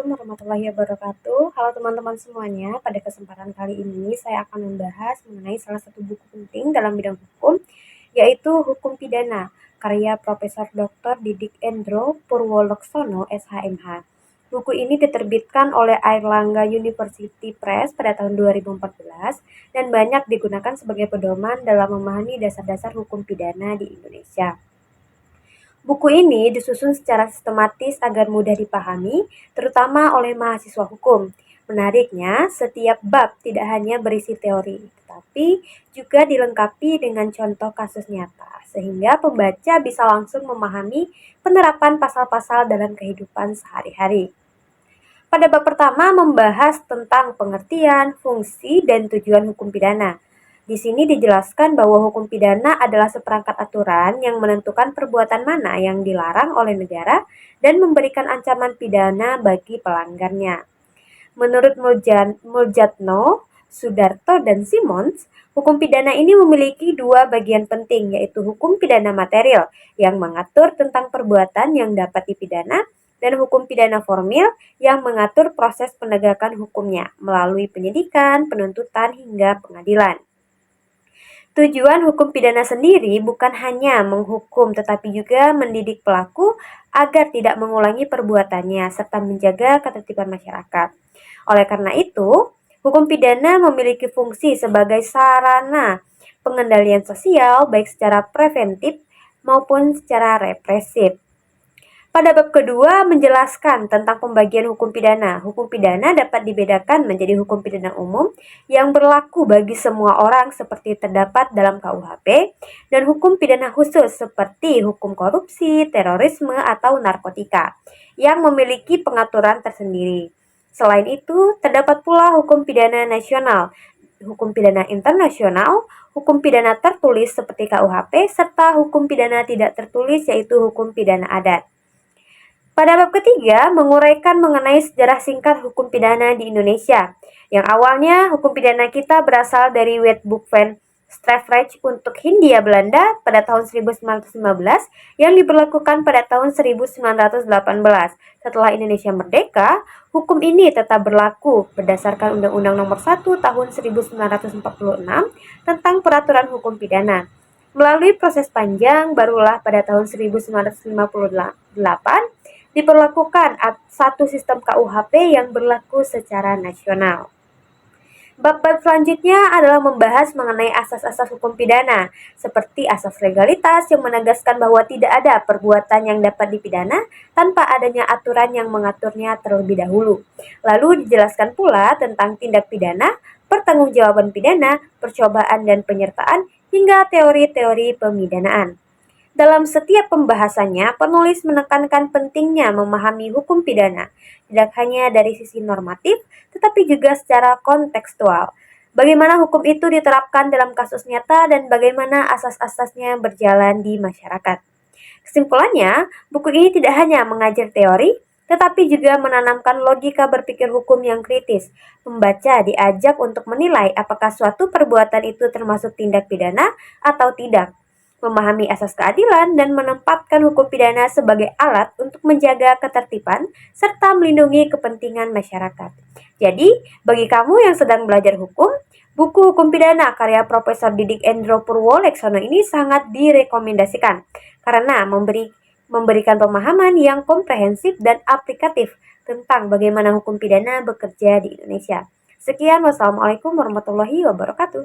Assalamualaikum warahmatullahi wabarakatuh. Halo teman-teman semuanya, pada kesempatan kali ini saya akan membahas mengenai salah satu buku penting dalam bidang hukum, yaitu Hukum Pidana, karya Profesor Dr. Didik Endro Purwoleksono, SHMH. Buku ini diterbitkan oleh Airlangga University Press pada tahun 2014 dan banyak digunakan sebagai pedoman dalam memahami dasar-dasar hukum pidana di Indonesia. Buku ini disusun secara sistematis agar mudah dipahami, terutama oleh mahasiswa hukum. Menariknya, setiap bab tidak hanya berisi teori, tetapi juga dilengkapi dengan contoh kasus nyata, sehingga pembaca bisa langsung memahami penerapan pasal-pasal dalam kehidupan sehari-hari. Pada bab pertama membahas tentang pengertian, fungsi, dan tujuan hukum pidana. Di sini dijelaskan bahwa hukum pidana adalah seperangkat aturan yang menentukan perbuatan mana yang dilarang oleh negara dan memberikan ancaman pidana bagi pelanggarnya. Menurut Muljatno, Sudarto, dan Simons, hukum pidana ini memiliki dua bagian penting, yaitu hukum pidana material yang mengatur tentang perbuatan yang dapat dipidana dan hukum pidana formil yang mengatur proses penegakan hukumnya melalui penyidikan, penuntutan, hingga pengadilan. Tujuan hukum pidana sendiri bukan hanya menghukum tetapi juga mendidik pelaku agar tidak mengulangi perbuatannya serta menjaga ketertiban masyarakat. Oleh karena itu, hukum pidana memiliki fungsi sebagai sarana pengendalian sosial baik secara preventif maupun secara represif. Pada bab kedua menjelaskan tentang pembagian hukum pidana. Hukum pidana dapat dibedakan menjadi hukum pidana umum yang berlaku bagi semua orang seperti terdapat dalam KUHP dan hukum pidana khusus seperti hukum korupsi, terorisme, atau narkotika yang memiliki pengaturan tersendiri. Selain itu, terdapat pula hukum pidana nasional, hukum pidana internasional, hukum pidana tertulis seperti KUHP, serta hukum pidana tidak tertulis yaitu hukum pidana adat. Pada bab ketiga, menguraikan mengenai sejarah singkat hukum pidana di Indonesia. Yang awalnya, hukum pidana kita berasal dari Wetboek van Strafrecht untuk Hindia Belanda pada tahun 1915 yang diberlakukan pada tahun 1918. Setelah Indonesia merdeka, hukum ini tetap berlaku berdasarkan Undang-Undang Nomor 1 Tahun 1946 tentang Peraturan Hukum Pidana. Melalui proses panjang, barulah pada tahun 1958 diberlakukan satu sistem KUHP yang berlaku secara nasional. Bab-bab selanjutnya adalah membahas mengenai asas-asas hukum pidana, seperti asas legalitas yang menegaskan bahwa tidak ada perbuatan yang dapat dipidana tanpa adanya aturan yang mengaturnya terlebih dahulu. Lalu dijelaskan pula tentang tindak pidana, pertanggungjawaban pidana, percobaan dan penyertaan, hingga teori-teori pemidanaan. Dalam setiap pembahasannya, penulis menekankan pentingnya memahami hukum pidana, tidak hanya dari sisi normatif, tetapi juga secara kontekstual. Bagaimana hukum itu diterapkan dalam kasus nyata dan bagaimana asas-asasnya berjalan di masyarakat. Kesimpulannya, buku ini tidak hanya mengajar teori, tetapi juga menanamkan logika berpikir hukum yang kritis. Pembaca diajak untuk menilai apakah suatu perbuatan itu termasuk tindak pidana atau tidak, memahami asas keadilan, dan menempatkan hukum pidana sebagai alat untuk menjaga ketertiban serta melindungi kepentingan masyarakat. Jadi, bagi kamu yang sedang belajar hukum, buku Hukum Pidana karya Profesor Didik Endro Purwoleksono ini sangat direkomendasikan karena memberikan pemahaman yang komprehensif dan aplikatif tentang bagaimana hukum pidana bekerja di Indonesia. Sekian, wassalamualaikum warahmatullahi wabarakatuh.